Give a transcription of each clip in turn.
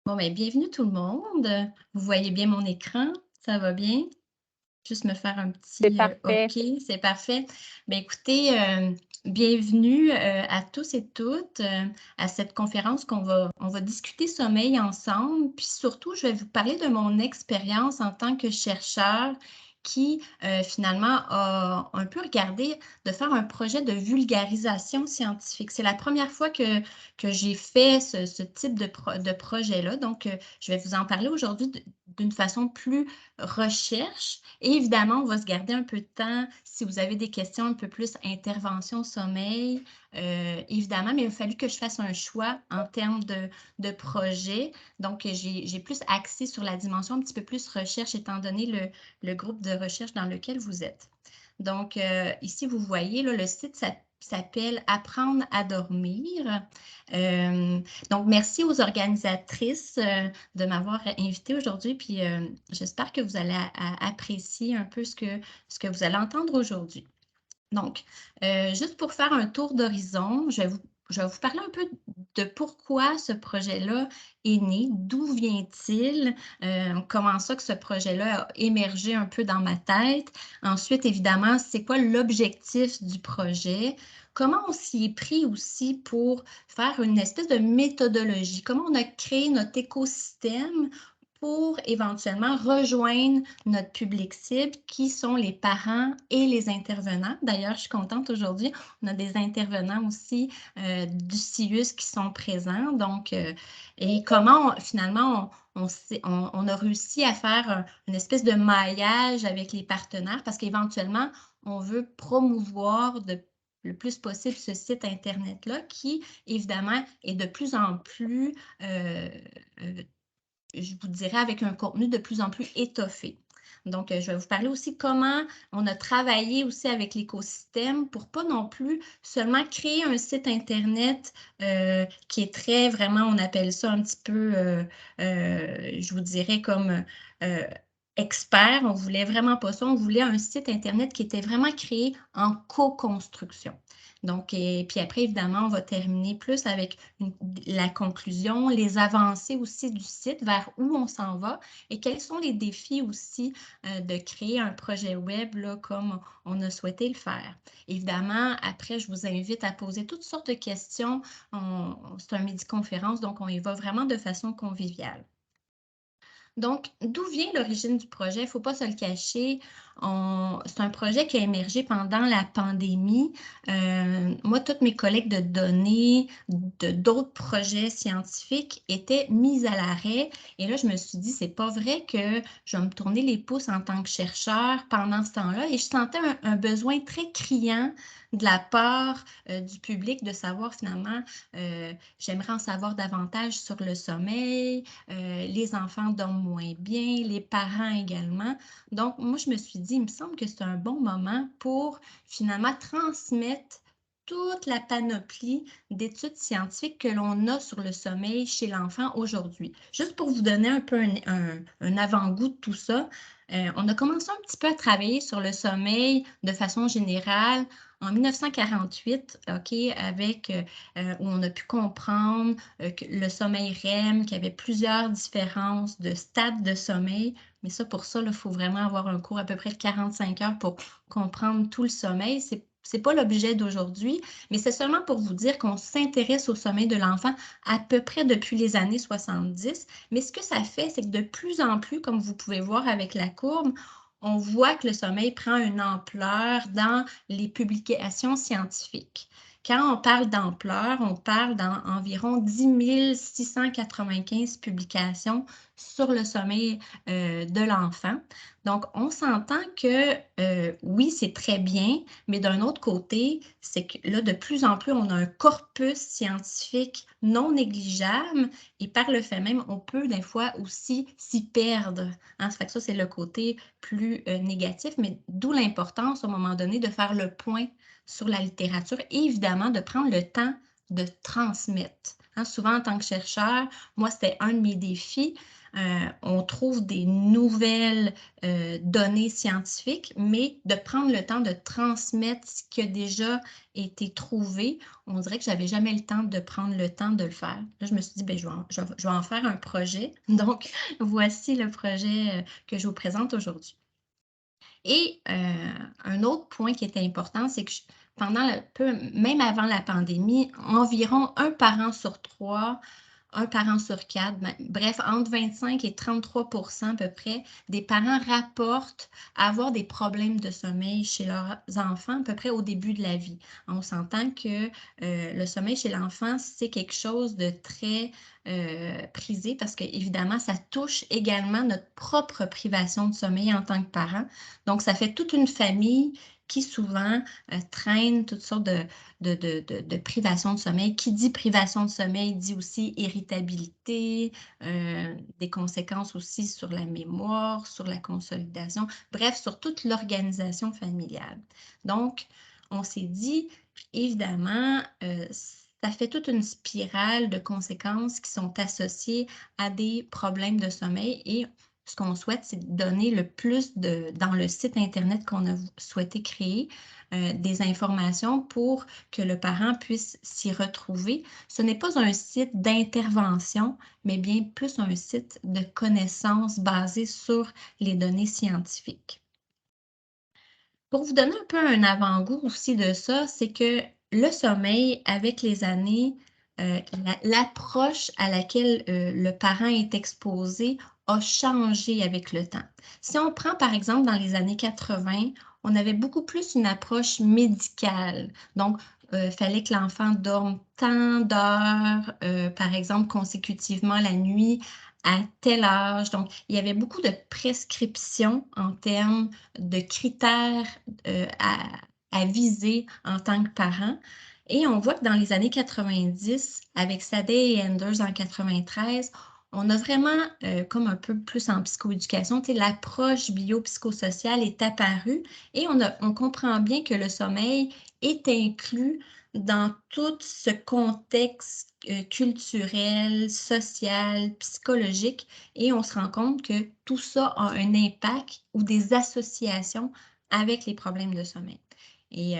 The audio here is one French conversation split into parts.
Bon, ben, bienvenue tout le monde. Vous voyez bien mon écran? Ça va bien? Juste me faire un C'est petit, parfait. OK, c'est parfait. Ben, écoutez, bienvenue, à tous et toutes, à cette conférence qu'on va discuter sommeil ensemble. Puis surtout, je vais vous parler de mon expérience en tant que chercheur qui, finalement a un peu regardé de faire un projet de vulgarisation scientifique. C'est la première fois que j'ai fait ce type de projet-là. Donc, je vais vous en parler aujourd'hui d'une façon plus recherche. Et évidemment, on va se garder un peu de temps si vous avez des questions un peu plus intervention sommeil, évidemment, mais il a fallu que je fasse un choix en termes de projet. Donc, j'ai plus axé sur la dimension un petit peu plus recherche étant donné le groupe de recherche dans lequel vous êtes. Donc, ici, vous voyez, là, le site s'appelle Apprendre à dormir. Donc, merci aux organisatrices de m'avoir invitée aujourd'hui. Puis, j'espère que vous allez apprécier un peu ce que vous allez entendre aujourd'hui. Donc, juste pour faire un tour d'horizon, je vais vous parler un peu de pourquoi ce projet-là est né, d'où vient-il, comment ça que ce projet-là a émergé un peu dans ma tête. Ensuite, évidemment, c'est quoi l'objectif du projet? Comment on s'y est pris aussi pour faire une espèce de méthodologie? Comment on a créé notre écosystème pour éventuellement rejoindre notre public cible qui sont les parents et les intervenants. D'ailleurs, je suis contente aujourd'hui, on a des intervenants aussi du CIUS qui sont présents. Donc, et comment finalement on a réussi à faire une espèce de maillage avec les partenaires parce qu'éventuellement, on veut promouvoir le plus possible ce site Internet-là qui, évidemment, est de plus en plus euh, je vous dirais, avec un contenu de plus en plus étoffé. Donc, je vais vous parler aussi comment on a travaillé aussi avec l'écosystème pour pas non plus seulement créer un site Internet qui est très vraiment, on appelle ça un petit peu, je vous dirais comme euh, expert. On voulait vraiment pas ça. On voulait un site Internet qui était vraiment créé en co-construction. Donc, et puis après, évidemment, on va terminer plus avec la conclusion, les avancées aussi du site, vers où on s'en va et quels sont les défis aussi de créer un projet web là, comme on a souhaité le faire. Évidemment, après, je vous invite à poser toutes sortes de questions. C'est un midi-conférence, donc on y va vraiment de façon conviviale. Donc, d'où vient l'origine du projet? Il ne faut pas se le cacher. C'est un projet qui a émergé pendant la pandémie. Moi, toutes mes collègues de données d'autres projets scientifiques étaient mis à l'arrêt. Et là, je me suis dit, c'est pas vrai que je vais me tourner les pouces en tant que chercheur pendant ce temps-là. Et je sentais un besoin très criant de la part du public de savoir finalement, j'aimerais en savoir davantage sur le sommeil, les enfants dorment moins bien, les parents également. Donc, moi, je me suis dit, il me semble que c'est un bon moment pour finalement transmettre toute la panoplie d'études scientifiques que l'on a sur le sommeil chez l'enfant aujourd'hui. Juste pour vous donner un peu un avant-goût de tout ça, on a commencé un petit peu à travailler sur le sommeil de façon générale en 1948, OK, avec où on a pu comprendre que le sommeil REM, qu'il y avait plusieurs différences de stades de sommeil. Mais ça, pour ça, il faut vraiment avoir un cours à peu près de 45 heures pour comprendre tout le sommeil. C'est pas l'objet d'aujourd'hui, mais c'est seulement pour vous dire qu'on s'intéresse au sommeil de l'enfant à peu près depuis les années 70. Mais ce que ça fait, c'est que de plus en plus, comme vous pouvez voir avec la courbe, on voit que le sommeil prend une ampleur dans les publications scientifiques. Quand on parle d'ampleur, on parle d'environ 10 695 publications sur le sommeil de l'enfant. Donc, on s'entend que oui, c'est très bien, mais d'un autre côté, c'est que là, de plus en plus, on a un corpus scientifique non négligeable et par le fait même, on peut des fois aussi s'y perdre. Hein? Ça fait que ça, c'est le côté plus négatif, mais d'où l'importance, à un moment donné, de faire le point sur la littérature et évidemment de prendre le temps de transmettre. Hein, souvent, en tant que chercheur, moi, c'était un de mes défis. on trouve des nouvelles données scientifiques, mais de prendre le temps de transmettre ce qui a déjà été trouvé, on dirait que j'avais jamais le temps de prendre le temps de le faire. Là, je me suis dit, ben, je vais en faire un projet. Donc, voici le projet que je vous présente aujourd'hui. Et un autre point qui était important, c'est que pendant même avant la pandémie, environ un parent sur 3, un parent sur 4, bref, entre 25 et 33% à peu près des parents rapportent avoir des problèmes de sommeil chez leurs enfants à peu près au début de la vie. On s'entend que le sommeil chez l'enfant, c'est quelque chose de très prisé parce qu'évidemment, ça touche également notre propre privation de sommeil en tant que parent. Donc, ça fait toute une famille qui souvent traîne toutes sortes de privation de sommeil. Qui dit privation de sommeil dit aussi irritabilité, des conséquences aussi sur la mémoire, sur la consolidation, bref, sur toute l'organisation familiale. Donc, on s'est dit, évidemment, ça fait toute une spirale de conséquences qui sont associées à des problèmes de sommeil et ce qu'on souhaite, c'est donner le plus dans le site Internet qu'on a souhaité créer, des informations pour que le parent puisse s'y retrouver. Ce n'est pas un site d'intervention, mais bien plus un site de connaissances basé sur les données scientifiques. Pour vous donner un peu un avant-goût aussi de ça, c'est que le sommeil, avec les années, l'approche à laquelle le parent est exposé a changé avec le temps. Si on prend par exemple dans les années 80, on avait beaucoup plus une approche médicale. Donc, il fallait que l'enfant dorme tant d'heures, par exemple, consécutivement la nuit, à tel âge. Donc, il y avait beaucoup de prescriptions en termes de critères à viser en tant que parent. Et on voit que dans les années 90, avec Sadeh et Anders en 93, on a vraiment, comme un peu plus en psychoéducation, l'approche biopsychosociale est apparue et on comprend bien que le sommeil est inclus dans tout ce contexte culturel, social, psychologique et on se rend compte que tout ça a un impact ou des associations avec les problèmes de sommeil. Et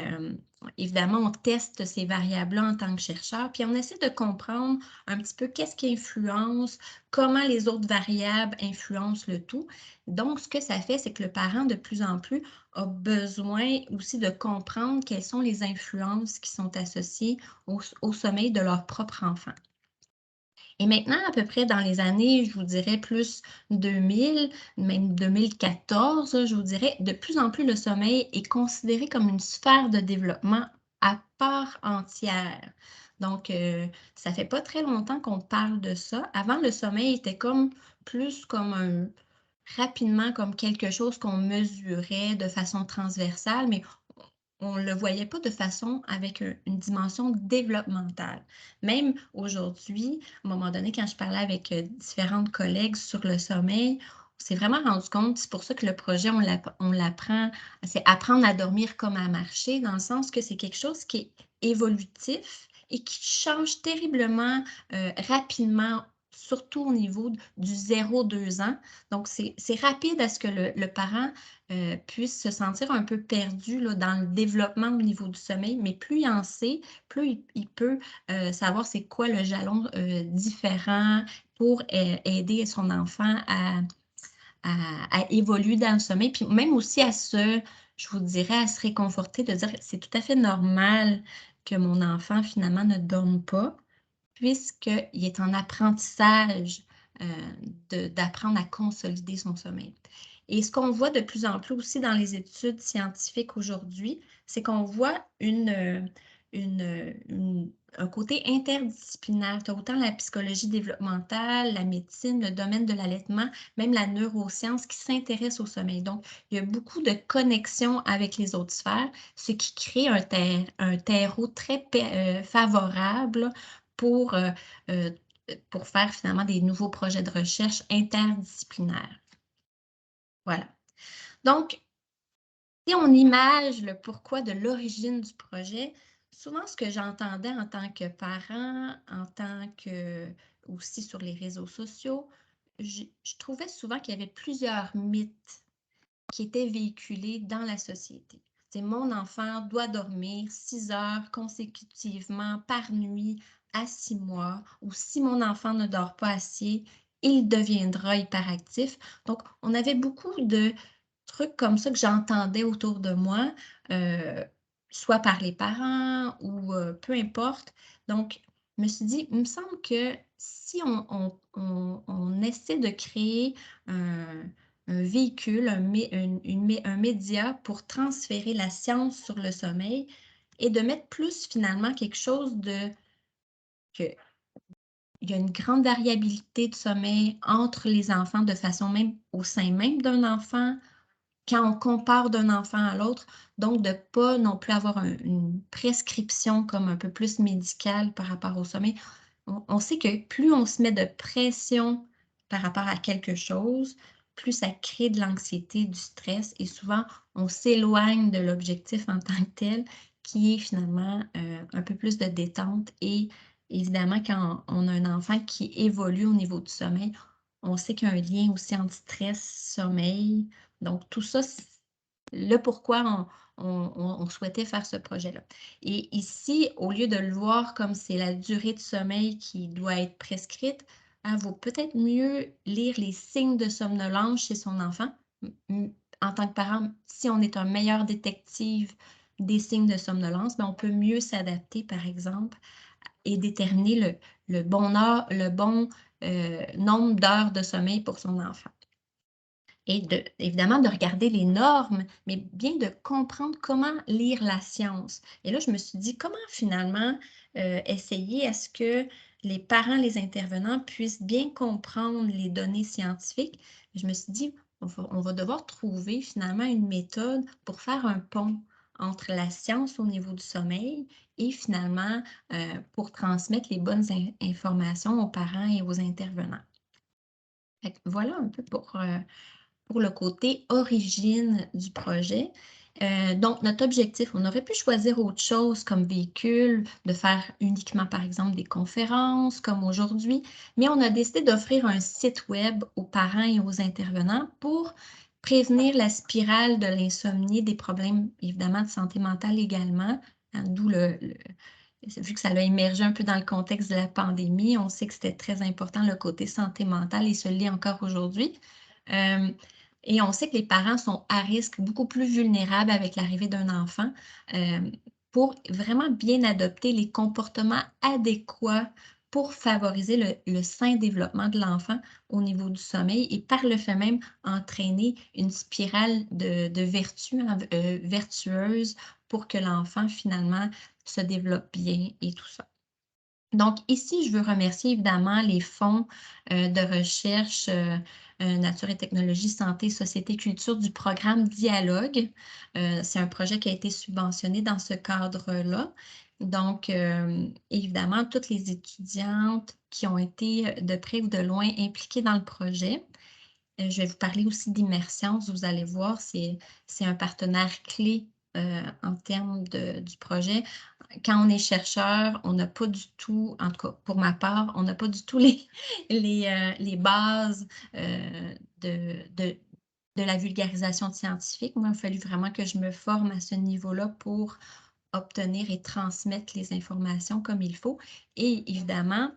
évidemment, on teste ces variables-là en tant que chercheur, puis on essaie de comprendre un petit peu qu'est-ce qui influence, comment les autres variables influencent le tout. Donc, ce que ça fait, c'est que le parent, de plus en plus, a besoin aussi de comprendre quelles sont les influences qui sont associées au sommeil de leur propre enfant. Et maintenant, à peu près dans les années, je vous dirais plus 2000, même 2014, je vous dirais, de plus en plus, le sommeil est considéré comme une sphère de développement à part entière. Donc, ça fait pas très longtemps qu'on parle de ça. Avant, le sommeil était comme plus comme rapidement comme quelque chose qu'on mesurait de façon transversale, mais on ne le voyait pas de façon avec une dimension développementale. Même aujourd'hui, à un moment donné, quand je parlais avec différentes collègues sur le sommeil, on s'est vraiment rendu compte, c'est pour ça que le projet, on l'apprend, c'est apprendre à dormir comme à marcher, dans le sens que c'est quelque chose qui est évolutif et qui change terriblement rapidement, surtout au niveau du 0-2 ans. Donc, c'est rapide à ce que le parent puisse se sentir un peu perdu là, dans le développement au niveau du sommeil, mais plus il en sait, plus il peut savoir c'est quoi le jalon différent pour aider son enfant à évoluer dans le sommeil, puis même aussi je vous dirais, à se réconforter, de dire c'est tout à fait normal que mon enfant finalement ne dorme pas, puisqu'il est en apprentissage d'apprendre à consolider son sommeil. Et ce qu'on voit de plus en plus aussi dans les études scientifiques aujourd'hui, c'est qu'on voit un côté interdisciplinaire. Tu as autant la psychologie développementale, la médecine, le domaine de l'allaitement, même la neuroscience qui s'intéresse au sommeil. Donc, il y a beaucoup de connexions avec les autres sphères, ce qui crée un terreau très favorable pour, euh, euh, pour faire finalement des nouveaux projets de recherche interdisciplinaires. Voilà. Donc, si on image le pourquoi de l'origine du projet, souvent ce que j'entendais en tant que parent, en tant que aussi sur les réseaux sociaux, je trouvais souvent qu'il y avait plusieurs mythes qui étaient véhiculés dans la société. C'est mon enfant doit dormir 6 heures consécutivement par nuit à 6 mois, ou si mon enfant ne dort pas assez, il deviendra hyperactif. Donc, on avait beaucoup de trucs comme ça que j'entendais autour de moi, heu, soit par les parents ou peu importe. Donc, je me suis dit: «Il me semble que si on essaie de créer un véhicule, un média pour transférer la science sur le sommeil et de mettre plus finalement quelque chose de que il y a une grande variabilité de sommeil entre les enfants de façon même au sein même d'un enfant, quand on compare d'un enfant à l'autre, donc de pas non plus avoir une prescription comme un peu plus médicale par rapport au sommeil. On sait que plus on se met de pression par rapport à quelque chose, plus ça crée de l'anxiété, du stress et souvent on s'éloigne de l'objectif en tant que tel, qui est finalement, un peu plus de détente et évidemment quand on a un enfant qui évolue au niveau du sommeil, on sait qu'il y a un lien aussi entre stress, sommeil, donc tout ça, c le pourquoi on souhaitait faire ce projet-là. Et ici, au lieu de le voir comme c'est la durée de sommeil qui doit être prescrite, vaut peut-être mieux lire les signes de somnolence chez son enfant. En tant que parent, si on est un meilleur détective des signes de somnolence, ben, on peut mieux s'adapter, par exemple, et déterminer le bon, nombre d'heures de sommeil pour son enfant. Et évidemment, de regarder les normes, mais bien de comprendre comment lire la science. Et là, je me suis dit, comment finalement essayer à ce que les parents, les intervenants puissent bien comprendre les données scientifiques. Je me suis dit, on va devoir trouver finalement une méthode pour faire un pont entre la science au niveau du sommeil et finalement pour transmettre les bonnes informations aux parents et aux intervenants. Fait que voilà un peu pour le côté origine du projet. Donc notre objectif, on aurait pu choisir autre chose comme véhicule, de faire uniquement, par exemple, des conférences comme aujourd'hui, mais on a décidé d'offrir un site web aux parents et aux intervenants pour prévenir la spirale de l'insomnie, des problèmes évidemment de santé mentale également, hein, d'où vu que ça a émergé un peu dans le contexte de la pandémie, on sait que c'était très important le côté santé mentale et se l'est encore aujourd'hui. Hem et on sait que les parents sont à risque, beaucoup plus vulnérables avec l'arrivée d'un enfant, hem, pour vraiment bien adopter les comportements adéquats pour favoriser le sain développement de l'enfant au niveau du sommeil et par le fait même entraîner une spirale de vertu, vertueuse pour que l'enfant finalement se développe bien et tout ça. Donc ici, je veux remercier évidemment les fonds, de recherche, Nature et technologie, santé, société, culture du programme Dialogue. C'est un projet qui a été subventionné dans ce cadre-là. Donc, évidemment, toutes les étudiantes qui ont été, de près ou de loin impliquées dans le projet. Je vais vous parler aussi d'Immersions, vous allez voir, c'est un partenaire clé, en termes du projet. Quand on est chercheur, on n'a pas du tout, en tout cas pour ma part, on n'a pas du tout les bases, de la vulgarisation scientifique. Moi, il a fallu vraiment que je me forme à ce niveau-là pour obtenir et transmettre les informations comme il faut et évidemment,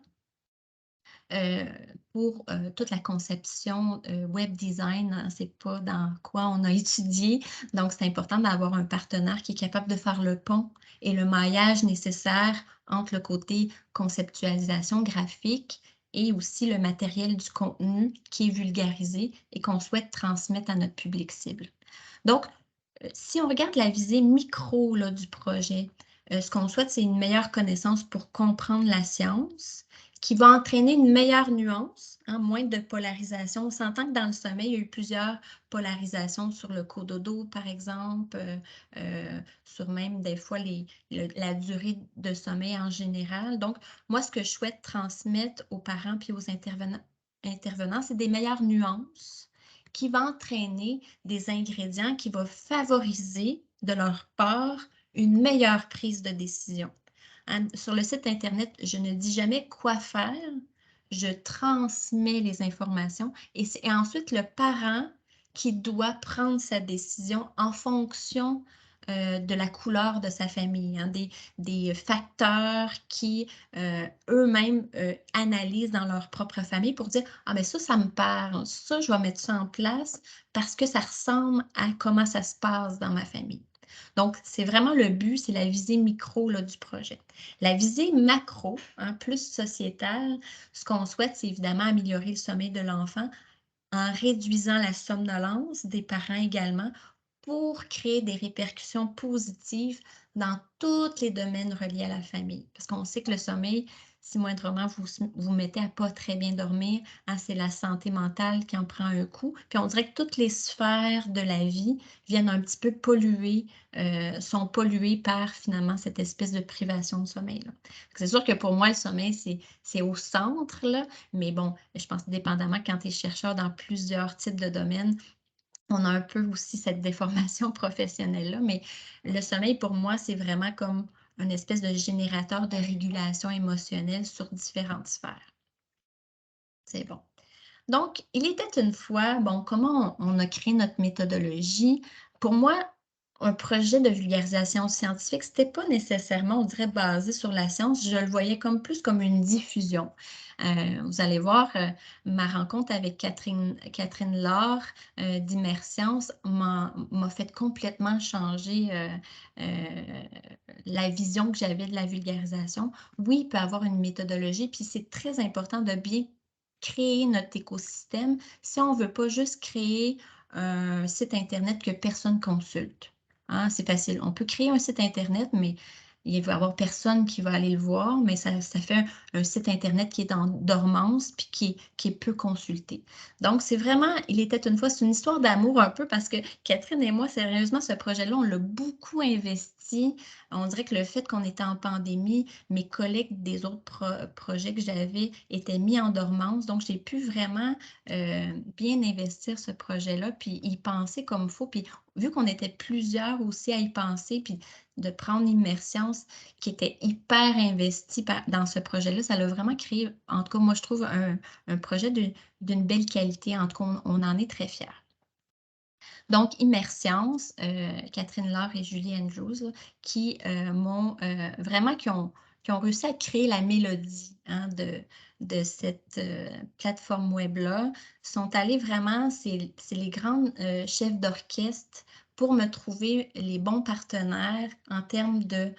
Heu, pour, toute la conception, web design, hein, c'est pas dans quoi on a étudié, donc c'est important d'avoir un partenaire qui est capable de faire le pont et le maillage nécessaire entre le côté conceptualisation graphique et aussi le matériel du contenu qui est vulgarisé et qu'on souhaite transmettre à notre public cible. Donc, si on regarde la visée micro là, du projet, ce qu'on souhaite, c'est une meilleure connaissance pour comprendre la science, qui va entraîner une meilleure nuance, hein, moins de polarisation. On s'entend que dans le sommeil, il y a eu plusieurs polarisations sur le cododo, par exemple, sur même des fois la durée de sommeil en général. Donc, moi, ce que je souhaite transmettre aux parents puis aux intervenants, c'est des meilleures nuances qui vont entraîner des ingrédients qui vont favoriser de leur part une meilleure prise de décision. Sur le site internet, je ne dis jamais quoi faire, je transmets les informations et c'est ensuite le parent qui doit prendre sa décision en fonction, de la couleur de sa famille, hein, des facteurs qui, eux-mêmes, analysent dans leur propre famille pour dire: «Ah ben ça me parle, ça je vais mettre ça en place parce que ça ressemble à comment ça se passe dans ma famille». Donc c'est vraiment le but, c'est la visée micro, là, du projet. La visée macro, hein, plus sociétale, ce qu'on souhaite, c'est évidemment améliorer le sommeil de l'enfant en réduisant la somnolence des parents également, pour créer des répercussions positives dans tous les domaines reliés à la famille. Parce qu'on sait que le sommeil, si moindrement vous mettez à pas très bien dormir, hein, c'est la santé mentale qui en prend un coup. Puis on dirait que toutes les sphères de la vie viennent un petit peu polluer, sont polluées par finalement cette espèce de privation de sommeil-là. C'est sûr que pour moi, le sommeil, c'est au centre, là, mais bon, je pense dépendamment quand tu es chercheur dans plusieurs types de domaines, on a un peu aussi cette déformation professionnelle-là, mais le sommeil pour moi, c'est vraiment comme une espèce de générateur de régulation émotionnelle sur différentes sphères. C'est bon. Donc, il était une fois, bon, comment on a créé notre méthodologie? Pour moi, un projet de vulgarisation scientifique, c'était pas nécessairement, on dirait, basé sur la science. Je le voyais comme plus comme une diffusion. Vous allez voir, ma rencontre avec Catherine Laure, d'Immerscience m'a fait complètement changer, la vision que j'avais de la vulgarisation. Oui, il peut y avoir une méthodologie, puis c'est très important de bien créer notre écosystème si on ne veut pas juste créer un site internet que personne consulte, hein. C'est facile. On peut créer un site internet, mais il va y avoir personne qui va aller le voir, mais ça fait un site internet qui est en dormance puis qui est peu consulté. Donc c'est vraiment il était une fois, c'est une histoire d'amour un peu parce que Catherine et moi, sérieusement, ce projet-là, on l'a beaucoup investi. On dirait que le fait qu'on était en pandémie, mes collègues des autres projets que j'avais étaient mis en dormance. Donc, j'ai pu vraiment bien investir ce projet-là, puis y penser comme il faut. Puis, vu qu'on était plusieurs aussi à y penser, puis de prendre Immersions qui était hyper investi dans ce projet-là, ça l'a vraiment créé, en tout cas, moi, je trouve un projet d'une belle qualité. En tout cas, on en est très fiers. Donc, Immerscience, Catherine Laure et Julie Andrews, là, qui m'ont vraiment qui ont réussi à créer la mélodie, hein, de cette plateforme web-là, sont allés vraiment, c'est les grandes chefs d'orchestre pour me trouver les bons partenaires en termes de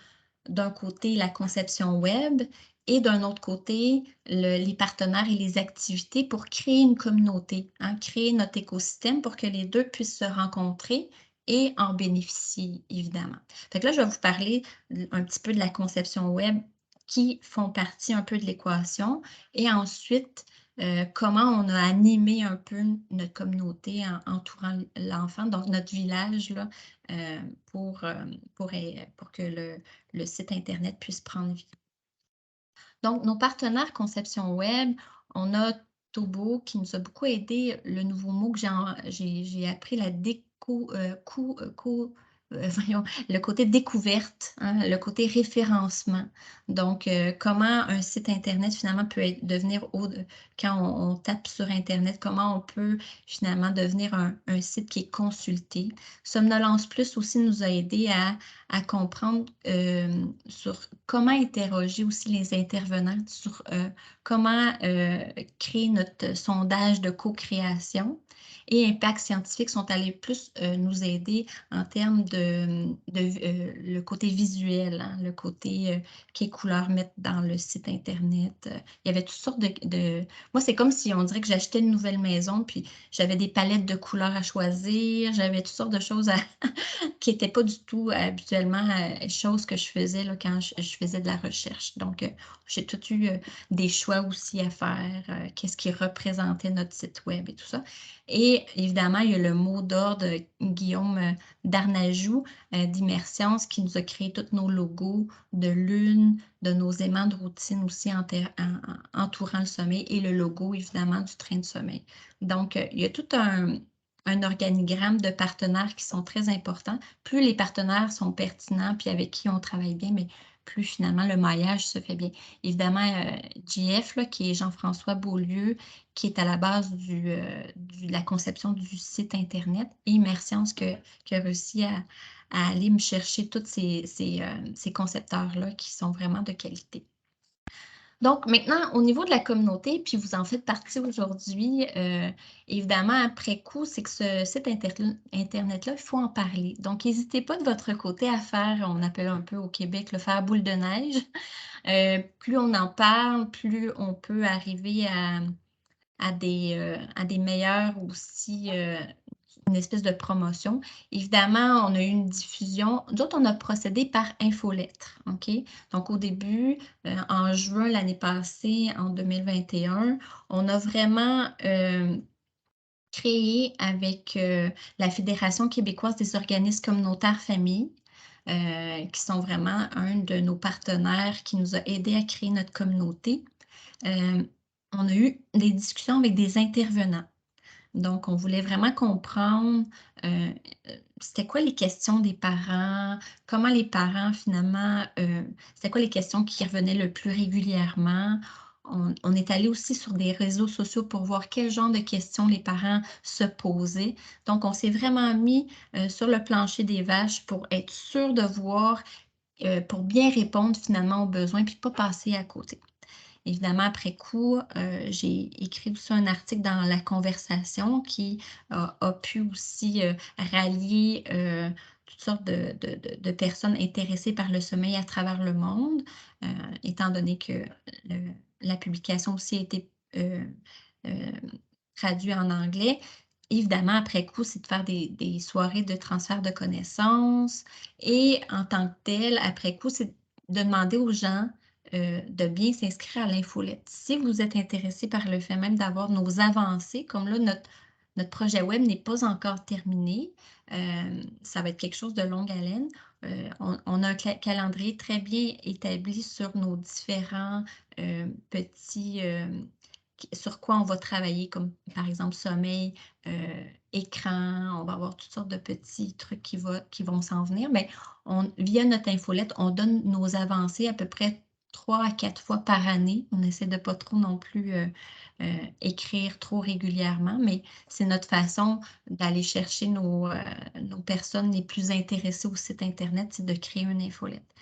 d'un côté, la conception web et d'un autre côté, les partenaires et les activités pour créer une communauté, hein, créer notre écosystème pour que les deux puissent se rencontrer et en bénéficier, évidemment. Fait que là, je vais vous parler un petit peu de la conception web qui font partie un peu de l'équation et ensuite, comment on a animé un peu notre communauté entourant l'enfant, donc notre village, là, pour, pour que le site internet puisse prendre vie. Donc, nos partenaires conception web, on a Tobo qui nous a beaucoup aidé. Le nouveau mot que j'ai appris, la déco, voyons, le côté découverte, hein, le côté référencement. Donc, comment un site internet finalement peut devenir quand on tape sur internet, comment on peut finalement devenir un site qui est consulté. Somnolence Plus aussi nous a aidé à comprendre sur comment interroger aussi les intervenants, sur comment créer notre sondage de co-création. Et Impact Scientifique sont allés plus nous aider en termes de le côté visuel, hein, le côté quelles couleurs mettre dans le site Internet. Il y avait toutes sortes Moi, c'est comme si on dirait que j'achetais une nouvelle maison, puis j'avais des palettes de couleurs à choisir, j'avais toutes sortes de choses qui n'étaient pas du tout habituellement choses que je faisais là, quand je faisais de la recherche. Donc, j'ai tout eu des choix aussi à faire, qu'est-ce qui représentait notre site web et tout ça. Et évidemment, il y a le mot d'ordre Guillaume Darnajou d'Immersions qui nous a créé tous nos logos de lune, de nos aimants de routine aussi entourant le sommeil et le logo évidemment du train de sommeil. Donc, il y a tout un organigramme de partenaires qui sont très importants. Plus les partenaires sont pertinents puis avec qui on travaille bien, mais plus finalement le maillage se fait bien. Évidemment, JF, là, qui est Jean-François Beaulieu, qui est à la base de la conception du site Internet, et Immersiance qui a réussi à aller me chercher tous ces concepteurs-là qui sont vraiment de qualité. Donc maintenant, au niveau de la communauté, puis vous en faites partie aujourd'hui, évidemment, après coup, c'est que ce site internet-là, il faut en parler. Donc, n'hésitez pas de votre côté à faire, on appelle un peu au Québec, le faire boule de neige. Plus on en parle, plus on peut arriver à des meilleurs aussi, une espèce de promotion. Évidemment, on a eu une diffusion. D'autres, on a procédé par infolettre, OK? Donc, au début, en juin l'année passée, en 2021, on a vraiment créé avec la Fédération québécoise des organismes communautaires familles, qui sont vraiment un de nos partenaires qui nous a aidés à créer notre communauté. On a eu des discussions avec des intervenants. Donc, on voulait vraiment comprendre, heu c'était quoi les questions des parents, comment les parents finalement, c'était quoi les questions qui revenaient le plus régulièrement. On est allé aussi sur des réseaux sociaux pour voir quel genre de questions les parents se posaient. Donc, on s'est vraiment mis, sur le plancher des vaches pour être sûr de voir, pour bien répondre finalement aux besoins puis pas passer à côté. Évidemment, après coup, j'ai écrit aussi un article dans La Conversation qui a pu aussi, rallier, toutes sortes de personnes intéressées par le sommeil à travers le monde, heu, étant donné que le la publication aussi a été, hem, traduit en anglais. Évidemment, après coup, c'est de faire des soirées de transfert de connaissances et en tant que tel, après coup, c'est de demander aux gens de bien s'inscrire à l'infolette. Si vous êtes intéressé par le fait même d'avoir nos avancées, comme là, notre projet web n'est pas encore terminé, ça va être quelque chose de longue haleine. On a un calendrier très bien établi sur nos différents petits, sur quoi on va travailler, comme par exemple sommeil, écran, on va avoir toutes sortes de petits trucs qui vont s'en venir. Mais via notre infolette, on donne nos avancées à peu près 3 à 4 fois par année. On essaie de pas trop non plus, écrire trop régulièrement, mais c'est notre façon d'aller chercher nos personnes les plus intéressées au site internet, c'est de créer une infolette.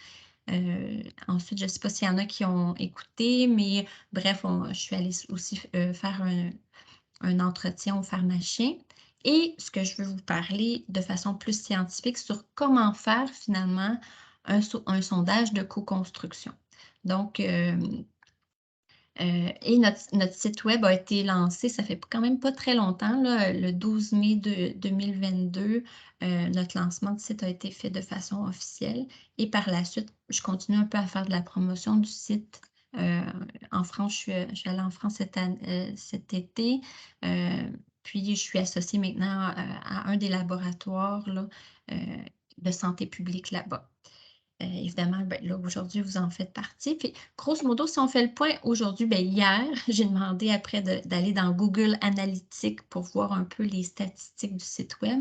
Ensuite, je ne sais pas s'il y en a qui ont écouté, mais bref, je suis allée aussi, faire un entretien au pharmacien et ce que je veux vous parler de façon plus scientifique sur comment faire finalement un sondage de co-construction. Donc, et notre site web a été lancé, ça fait quand même pas très longtemps, là, le 12 mai 2022, notre lancement de site a été fait de façon officielle et par la suite, je continue un peu à faire de la promotion du site. Heu, En France, je suis allée en France cet été, puis je suis associée maintenant, à un des laboratoires là, heu, de santé publique là-bas. Évidemment, ben, là, aujourd'hui, vous en faites partie. Puis, grosso modo, si on fait le point aujourd'hui, ben, hier, j'ai demandé après d'aller dans Google Analytics pour voir un peu les statistiques du site web.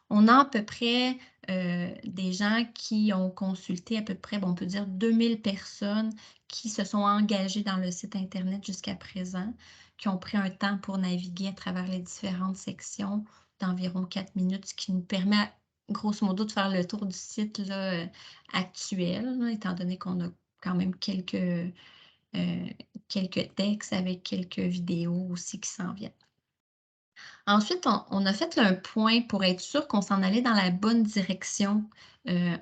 On a à peu près des gens qui ont consulté à peu près, bon, on peut dire 2000 personnes qui se sont engagées dans le site Internet jusqu'à présent, qui ont pris un temps pour naviguer à travers les différentes sections d'environ 4 minutes, ce qui nous permet, grosso modo, de faire le tour du site là, actuel, là, étant donné qu'on a quand même quelques textes avec quelques vidéos aussi qui s'en viennent. Ensuite, on a fait un point pour être sûr qu'on s'en allait dans la bonne direction,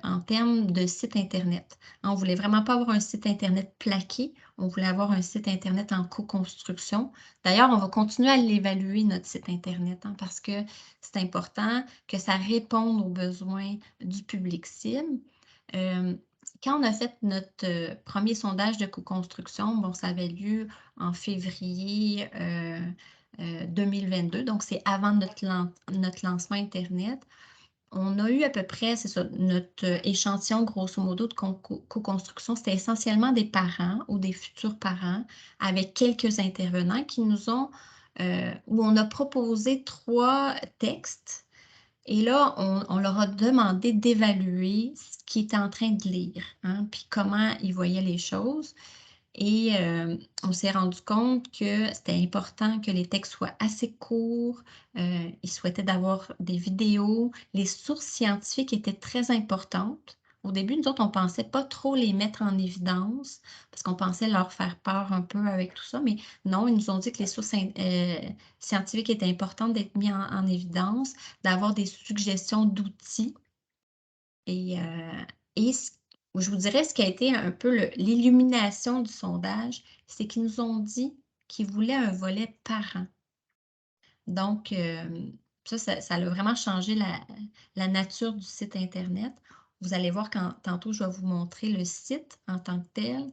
en termes de site internet. On voulait vraiment pas avoir un site internet plaqué, on voulait avoir un site internet en co-construction. D'ailleurs, on va continuer à l'évaluer notre site internet, hein, parce que c'est important que ça réponde aux besoins du public cible. Hem, Quand on a fait notre, 1er sondage de co-construction, bon, ça avait lieu en février, 2022, donc c'est avant notre lancement internet. On a eu à peu près, c'est ça, notre échantillon grosso modo de co-construction, c'était essentiellement des parents ou des futurs parents avec quelques intervenants qui nous ont, où on a proposé 3 textes Et là, on leur a demandé d'évaluer ce qu'ils étaient en train de lire, hein, puis comment ils voyaient les choses. Et on s'est rendu compte que c'était important que les textes soient assez courts. Ils souhaitaient d'avoir des vidéos. Les sources scientifiques étaient très importantes. Au début, nous autres, on pensait pas trop les mettre en évidence parce qu'on pensait leur faire peur un peu avec tout ça, mais non, ils nous ont dit que les sources scientifiques étaient importantes d'être mis en évidence, d'avoir des suggestions d'outils et ce je vous dirais ce qui a été un peu l'illumination du sondage, c'est qu'ils nous ont dit qu'ils voulaient un volet parent. Donc ça a vraiment changé la nature du site internet. Vous allez voir quand tantôt je vais vous montrer le site en tant que tel.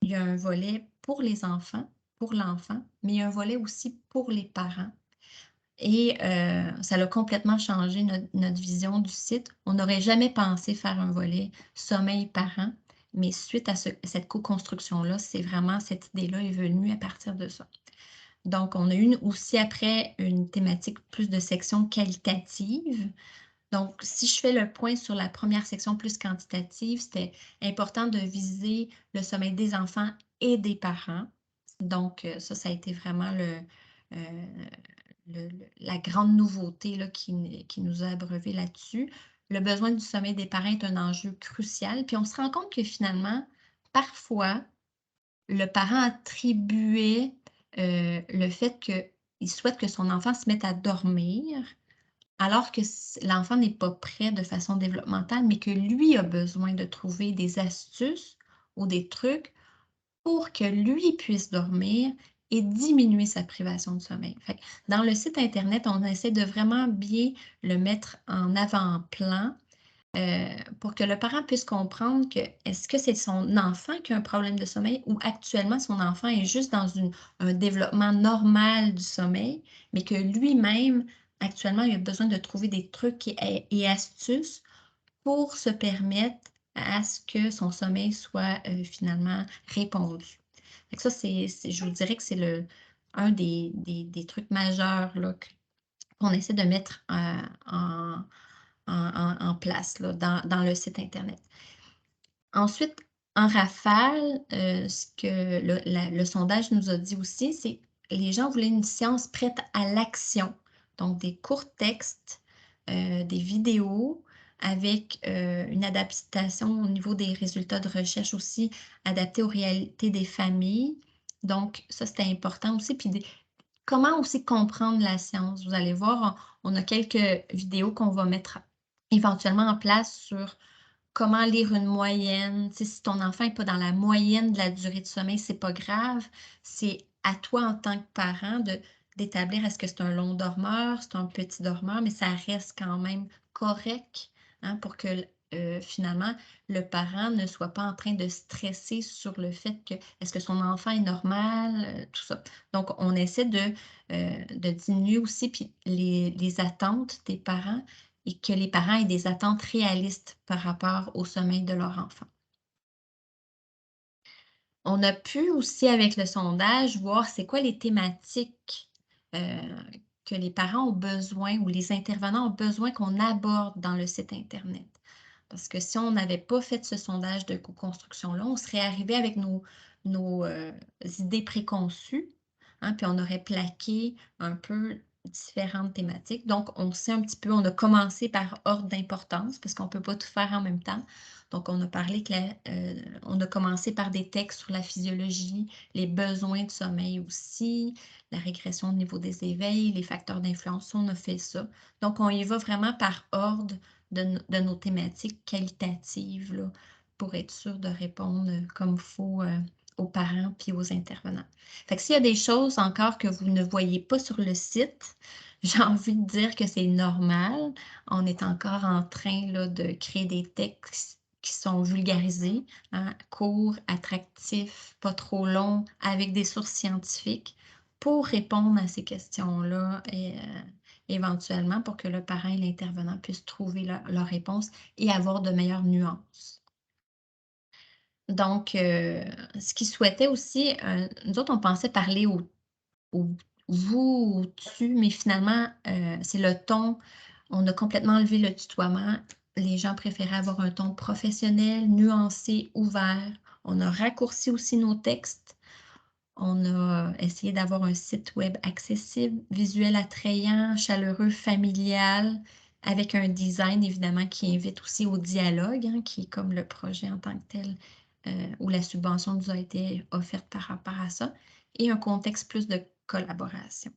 Il y a un volet pour les enfants, pour l'enfant, mais il y a un volet aussi pour les parents. Et ça a complètement changé notre vision du site. On n'aurait jamais pensé faire un volet sommeil parent, mais suite à cette co-construction-là, c'est vraiment cette idée-là est venue à partir de ça. Donc, on a eu aussi après une thématique plus de section qualitative. Donc, si je fais le point sur la première section plus quantitative, c'était important de viser le sommeil des enfants et des parents. Donc, ça a été vraiment la grande nouveauté là, qui nous a abreuvé là-dessus. Le besoin du sommeil des parents est un enjeu crucial. Puis on se rend compte que finalement, parfois, le parent attribuait le fait qu'il souhaite que son enfant se mette à dormir, alors que l'enfant n'est pas prêt de façon développementale, mais que lui a besoin de trouver des astuces ou des trucs pour que lui puisse dormir et diminuer sa privation de sommeil. Fait que dans le site internet, on essaie de vraiment bien le mettre en avant-plan, pour que le parent puisse comprendre que est-ce que c'est son enfant qui a un problème de sommeil ou actuellement son enfant est juste dans un développement normal du sommeil, mais que lui-même, actuellement, il a besoin de trouver des trucs et astuces pour se permettre à ce que son sommeil soit, finalement répondu. Fait que ça, je vous dirais que c'est un des trucs majeurs là, qu'on essaie de mettre en place là, dans le site internet. Ensuite, en rafale, ce que le sondage nous a dit aussi, c'est que les gens voulaient une science prête à l'action. Donc des courts textes, des vidéos avec, une adaptation au niveau des résultats de recherche aussi adaptés aux réalités des familles. Donc ça, c'était important aussi. Puis comment aussi comprendre la science? Vous allez voir, on a quelques vidéos qu'on va mettre éventuellement en place sur comment lire une moyenne. Tu sais, si ton enfant n'est pas dans la moyenne de la durée de sommeil, c'est pas grave. C'est à toi en tant que parent d'établir est-ce que c'est un long dormeur, c'est un petit dormeur, mais ça reste quand même correct, hein, pour que finalement le parent ne soit pas en train de stresser sur le fait que est-ce que son enfant est normal, tout ça. Donc, on essaie de diminuer aussi puis les attentes des parents et que les parents aient des attentes réalistes par rapport au sommeil de leur enfant. On a pu aussi, avec le sondage, voir c'est quoi les thématiques que les parents ont besoin ou les intervenants ont besoin qu'on aborde dans le site Internet. Parce que si on n'avait pas fait ce sondage de co-construction-là, on serait arrivé avec nos idées préconçues, hein, puis on aurait plaqué un peu différentes thématiques. Donc, on sait un petit peu, on a commencé par ordre d'importance parce qu'on ne peut pas tout faire en même temps. Donc, on a parlé on a commencé par des textes sur la physiologie, les besoins de sommeil aussi, la régression au niveau des éveils, les facteurs d'influence. On a fait ça. Donc, on y va vraiment par ordre de nos thématiques qualitatives là, pour être sûr de répondre comme il faut aux parents puis aux intervenants. Fait que s'il y a des choses encore que vous ne voyez pas sur le site, j'ai envie de dire que c'est normal. On est encore en train là, de créer des textes qui sont vulgarisés, hein, courts, attractifs, pas trop longs, avec des sources scientifiques pour répondre à ces questions-là et éventuellement pour que le parent et l'intervenant puissent trouver leur réponse et avoir de meilleures nuances. Donc, ce qu'ils souhaitaient aussi, nous autres, on pensait parler au vous ou tu, mais finalement, c'est le ton. On a complètement enlevé le tutoiement. Les gens préféraient avoir un ton professionnel, nuancé, ouvert. On a raccourci aussi nos textes. On a essayé d'avoir un site web accessible, visuel attrayant, chaleureux, familial, avec un design évidemment qui invite aussi au dialogue, hein, qui est comme le projet en tant que tel, où la subvention nous a été offerte par rapport à ça, et un contexte plus de collaboration.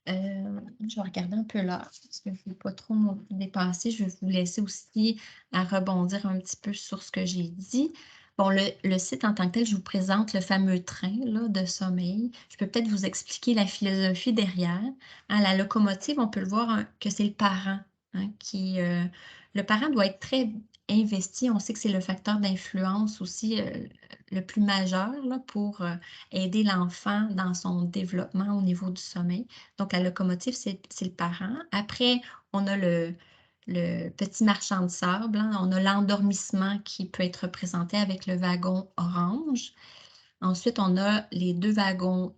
Je vais regarder un peu l'heure parce que je ne veux pas trop non plus dépasser. Je vais vous laisser aussi à rebondir un petit peu sur ce que j'ai dit. Bon, le site en tant que tel, je vous présente le fameux train là, de sommeil. Je peux peut-être vous expliquer la philosophie derrière. Hein, la locomotive, on peut le voir hein, que c'est le parent hein, qui. Le parent doit être très investi. On sait que c'est le facteur d'influence aussi le plus majeur là, pour aider l'enfant dans son développement au niveau du sommeil. Donc, la locomotive, c'est le parent. Après, on a le petit marchand de sable, hein. On a l'endormissement qui peut être représenté avec le wagon orange. Ensuite, on a les 2 wagons,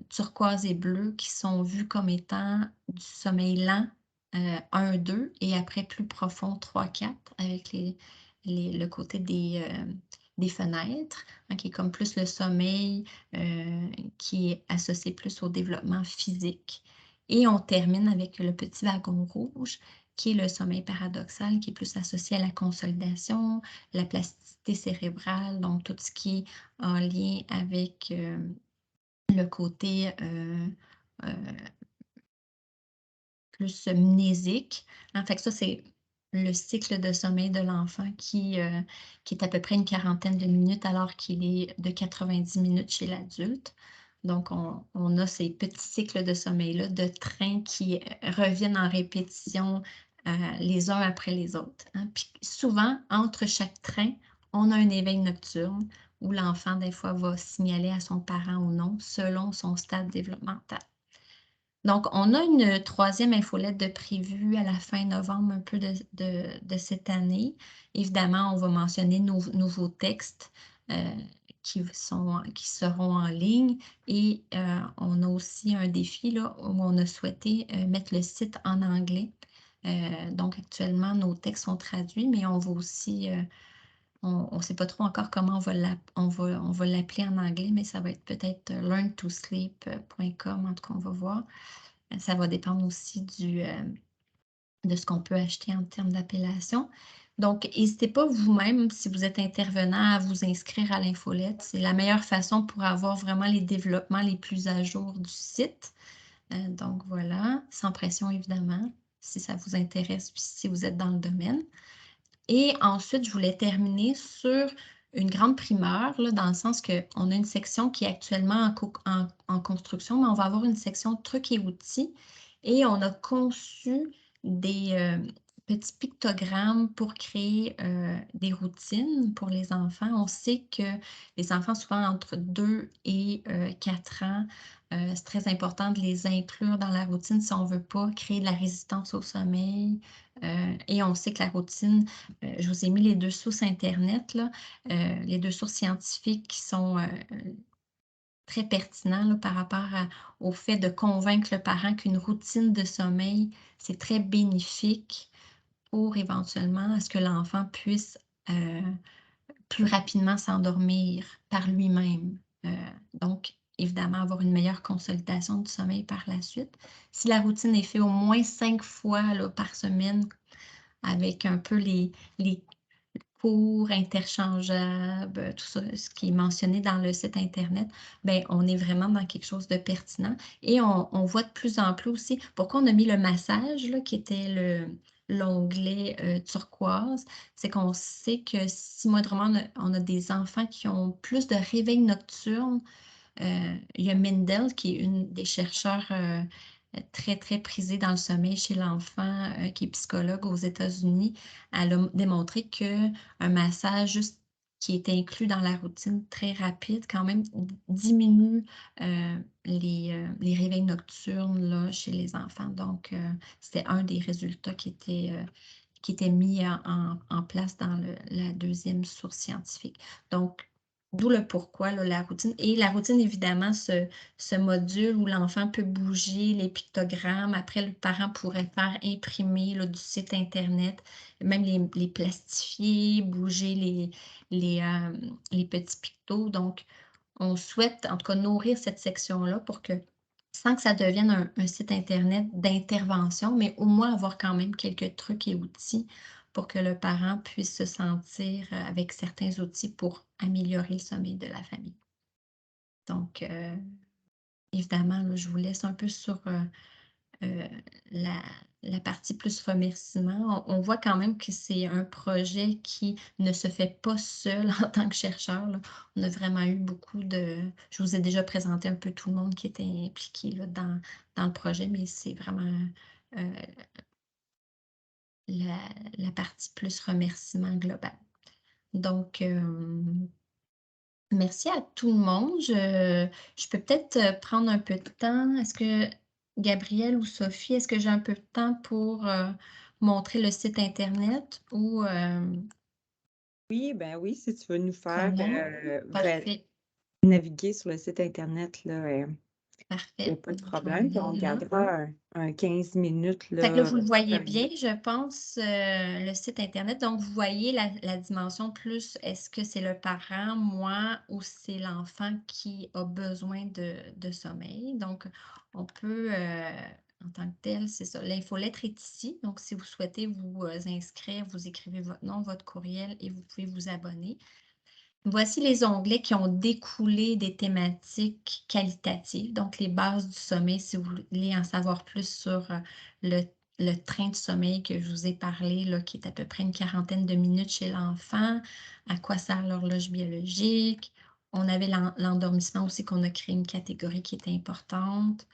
turquoise et bleu qui sont vus comme étant du sommeil lent, 1-2 et après plus profond 3-4 avec le côté des fenêtres, hein, qui est comme plus le sommeil, qui est associé plus au développement physique. Et on termine avec le petit wagon rouge qui est le sommeil paradoxal, qui est plus associé à la consolidation, la plasticité cérébrale, donc tout ce qui est en lien avec, le côté, heu, plus mnésique, hein. Fait que ça, c'est le cycle de sommeil de l'enfant qui est à peu près une quarantaine de minutes alors qu'il est de 90 minutes chez l'adulte. Donc on a ces petits cycles de sommeil-là, de train qui, reviennent en répétition, les uns après les autres, hein. Puis souvent, entre chaque train, on a un éveil nocturne où l'enfant, des fois, va signaler à son parent ou non, selon son stade développemental. Donc, on a une troisième infolette de prévue à la fin novembre, un peu de cette année. Évidemment, on va mentionner nos nouveaux textes euh, qui seront en ligne et on a aussi un défi là, où on a souhaité mettre le site en anglais. Donc, actuellement, nos textes sont traduits, mais on va aussi, on ne sait pas trop encore comment on va l'appeler en anglais, mais ça va être peut-être learntosleep.com, en tout cas, on va voir. Ça va dépendre aussi de ce qu'on peut acheter en termes d'appellation. Donc, n'hésitez pas vous-même, si vous êtes intervenant, à vous inscrire à l'infolette. C'est la meilleure façon pour avoir vraiment les développements les plus à jour du site. Donc voilà, sans pression évidemment, si ça vous intéresse, puis si vous êtes dans le domaine. Et ensuite, je voulais terminer sur une grande primeur, là, dans le sens qu'on a une section qui est actuellement en construction, mais on va avoir une section trucs et outils. Et on a conçu des petits pictogrammes pour créer des routines pour les enfants. On sait que les enfants, souvent entre 2 et 4 ans, c'est très important de les inclure dans la routine si on ne veut pas créer de la résistance au sommeil. Et on sait que la routine, je vous ai mis les 2 sources internet là, les 2 sources scientifiques qui sont, très pertinents là, par rapport au fait de convaincre le parent qu'une routine de sommeil, c'est très bénéfique pour éventuellement à ce que l'enfant puisse, plus rapidement s'endormir par lui-même. Donc évidemment avoir une meilleure consolidation du sommeil par la suite. Si la routine est faite au moins 5 fois là, par semaine avec un peu les cours interchangeables, tout ça, ce qui est mentionné dans le site internet, ben on est vraiment dans quelque chose de pertinent et on voit de plus en plus aussi pourquoi on a mis le massage là, qui était l'onglet, turquoise, c'est qu'on sait que si moindrement on a des enfants qui ont plus de réveils nocturnes, il y a Mendel qui est une des chercheurs, très, très prisée dans le sommeil chez l'enfant, qui est psychologue aux États-Unis. Elle a démontré qu'un massage juste qui est inclus dans la routine très rapide quand même diminue, les réveils nocturnes là, chez les enfants. Donc, c'était un des résultats qui était mis en place dans la deuxième source scientifique. Donc D'où le pourquoi, là, la routine. Et la routine, évidemment, ce module où l'enfant peut bouger les pictogrammes. Après, le parent pourrait faire imprimer là, du site Internet, même les plastifier, bouger les petits pictos. Donc, on souhaite, en tout cas, nourrir cette section-là pour que, sans que ça devienne un site Internet d'intervention, mais au moins avoir quand même quelques trucs et outils pour que le parent puisse se sentir, avec certains outils pour améliorer le sommeil de la famille. Donc, évidemment, là, je vous laisse un peu sur, Heu, la la partie plus remerciement. On voit quand même que c'est un projet qui ne se fait pas seul en tant que chercheur, là. On a vraiment eu beaucoup de je vous ai déjà présenté un peu tout le monde qui était impliqué, là, dans le projet, mais c'est vraiment, heu, la la partie plus remerciement global. Donc, merci à tout le monde. Je peux peut-être, prendre un peu de temps. Est-ce que Gabrielle ou Sophie, est-ce que j'ai un peu de temps pour, montrer le site internet ou, Oui, ben oui, si tu veux nous faire, comment? Parfait, naviguer sur le site internet, là, il y a parfait. pas de Je vais problème, puis on aller là. gardera un 15 minutes, Fait que là, là, vous le voyez par bien, je pense, le site internet. Donc, vous voyez la dimension plus, est-ce que c'est le parent, moi ou c'est l'enfant qui a besoin de sommeil? Donc, on peut, en tant que tel, c'est ça, l'infolettre est ici. Donc, si vous souhaitez vous, inscrire, vous écrivez votre nom, votre courriel et vous pouvez vous abonner. Voici les onglets qui ont découlé des thématiques qualitatives, donc les bases du sommeil, si vous voulez en savoir plus sur le, le train de sommeil que je vous ai parlé, là, qui est à peu près une quarantaine de minutes chez l'enfant, à quoi sert l'horloge biologique. On avait l'endormissement aussi qu'on a créé une catégorie qui était importante.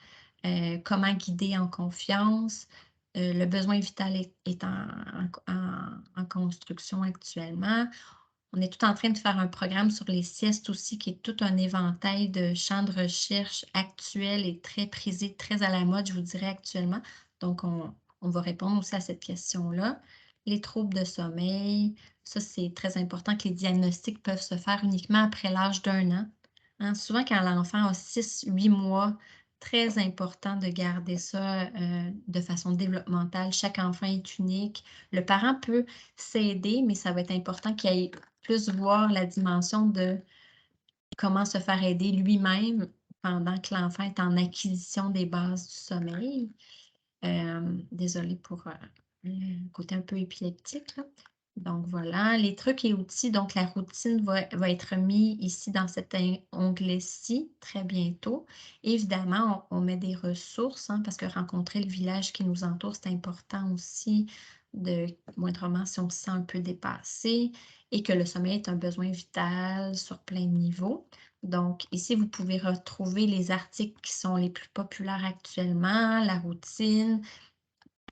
Comment guider en confiance. Le besoin vital est en construction actuellement. On est tout en train de faire un programme sur les siestes aussi, qui est tout un éventail de champs de recherche actuels et très prisés, très à la mode, je vous dirais actuellement. Donc, on va répondre aussi à cette question-là. Les troubles de sommeil, ça, c'est très important que les diagnostics peuvent se faire uniquement après l'âge d'un an. Hein, souvent, quand l'enfant a 6, 8 mois, très important de garder ça de façon développementale. Chaque enfant est unique. Le parent peut s'aider, mais ça va être important qu'il ait plus voir la dimension de comment se faire aider lui-même pendant que l'enfant est en acquisition des bases du sommeil. Désolée pour, le côté un peu épileptique, là. Donc voilà, les trucs et outils, donc la routine va être mis ici dans cet onglet-ci très bientôt. Évidemment, on met des ressources, hein, parce que rencontrer le village qui nous entoure, c'est important aussi de moindrement si on se sent un peu dépassé et que le sommeil est un besoin vital sur plein de niveaux. Donc ici, vous pouvez retrouver les articles qui sont les plus populaires actuellement, la routine,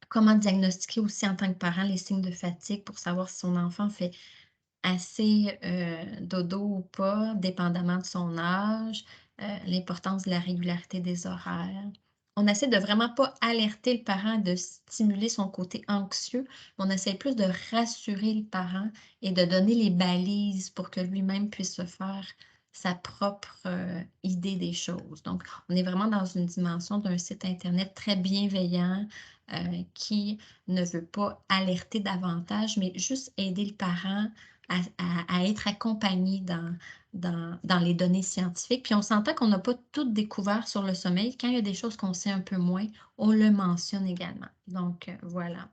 comment diagnostiquer aussi en tant que parent les signes de fatigue pour savoir si son enfant fait assez, dodo ou pas, dépendamment de son âge, l'importance de la régularité des horaires. On essaie de vraiment pas alerter le parent, de stimuler son côté anxieux, mais on essaie plus de rassurer le parent et de donner les balises pour que lui-même puisse se faire sa propre, idée des choses. Donc, on est vraiment dans une dimension d'un site internet très bienveillant, qui ne veut pas alerter davantage, mais juste aider le parent à être accompagné dans les données scientifiques. Puis on s'entend qu'on n'a pas tout découvert sur le sommeil. Quand il y a des choses qu'on sait un peu moins, on le mentionne également. Donc, voilà.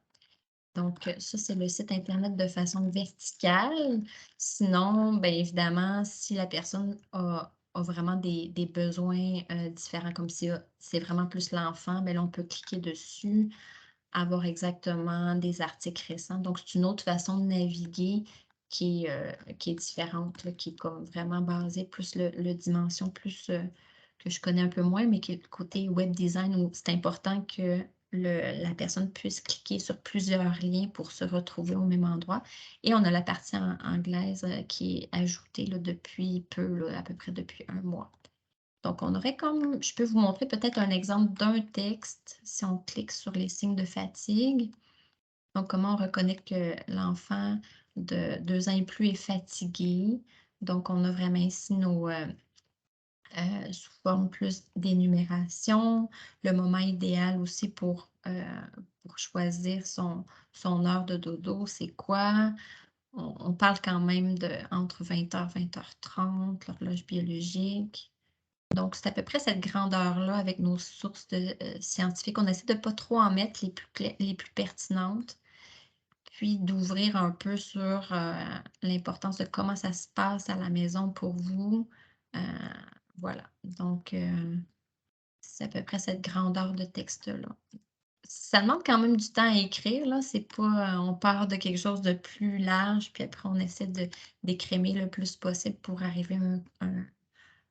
Donc, ça, c'est le site internet de façon verticale. Sinon, bien évidemment, si la personne a vraiment des besoins, différents, comme si, c'est vraiment plus l'enfant, bien là, on peut cliquer dessus, avoir exactement des articles récents. Donc, c'est une autre façon de naviguer qui est différente, là, qui est comme vraiment basée plus le dimension plus, que je connais un peu moins, mais qui est le côté web design où c'est important que la personne puisse cliquer sur plusieurs liens pour se retrouver au même endroit. Et on a la partie anglaise, qui est ajoutée là, depuis peu, là, à peu près depuis 1 mois. Donc, on aurait comme je peux vous montrer peut-être un exemple d'un texte si on clique sur les signes de fatigue. Donc, comment on reconnaît que l'enfant de 2 ans et plus est fatigué. Donc, on a vraiment ici sous forme plus d'énumération, le moment idéal aussi pour choisir son heure de dodo, c'est quoi? On parle quand même de entre 20h, 20h30, l'horloge biologique. Donc, c'est à peu près cette grandeur-là avec nos sources scientifiques. On essaie de pas trop en mettre les plus pertinentes, puis d'ouvrir un peu sur, l'importance de comment ça se passe à la maison pour vous. Heu, voilà, donc c'est à peu près cette grandeur de texte-là. Ça demande quand même du temps à écrire, là, c'est pas, on part de quelque chose de plus large, puis après on essaie d'écrémer le plus possible pour arriver à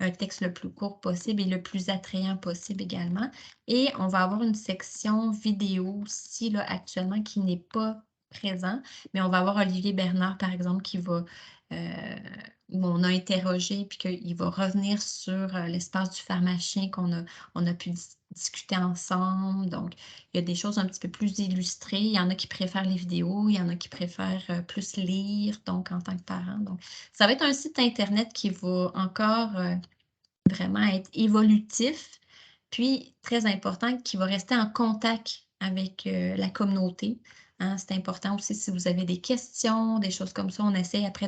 un texte le plus court possible et le plus attrayant possible également. Et on va avoir une section vidéo aussi, là, actuellement, qui n'est pas présent, mais on va avoir Olivier Bernard, par exemple, où on a interrogé, puis qu'il va revenir sur l'espace du pharmacien on a pu discuter ensemble. Donc, il y a des choses un petit peu plus illustrées. Il y en a qui préfèrent les vidéos, il y en a qui préfèrent plus lire, donc en tant que parent. Donc, ça va être un site internet qui va encore vraiment être évolutif, puis très important, qui va rester en contact avec, la communauté, hein. C'est important aussi si vous avez des questions, des choses comme ça, on essaie après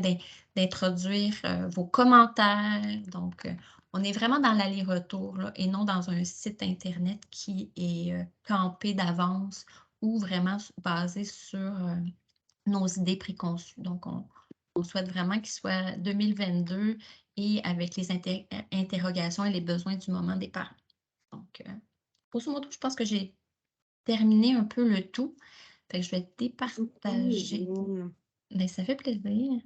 d'introduire, vos commentaires. Donc, on est vraiment dans l'aller-retour là et non dans un site internet qui est, campé d'avance ou vraiment basé sur, nos idées préconçues. Donc on souhaite vraiment qu'il soit 2022 et avec les interrogations et les besoins du moment des parents. Donc, grosso modo, je pense que j'ai terminé un peu le tout. Fait que je vais Oui, départager. bon. Ben, ça fait plaisir.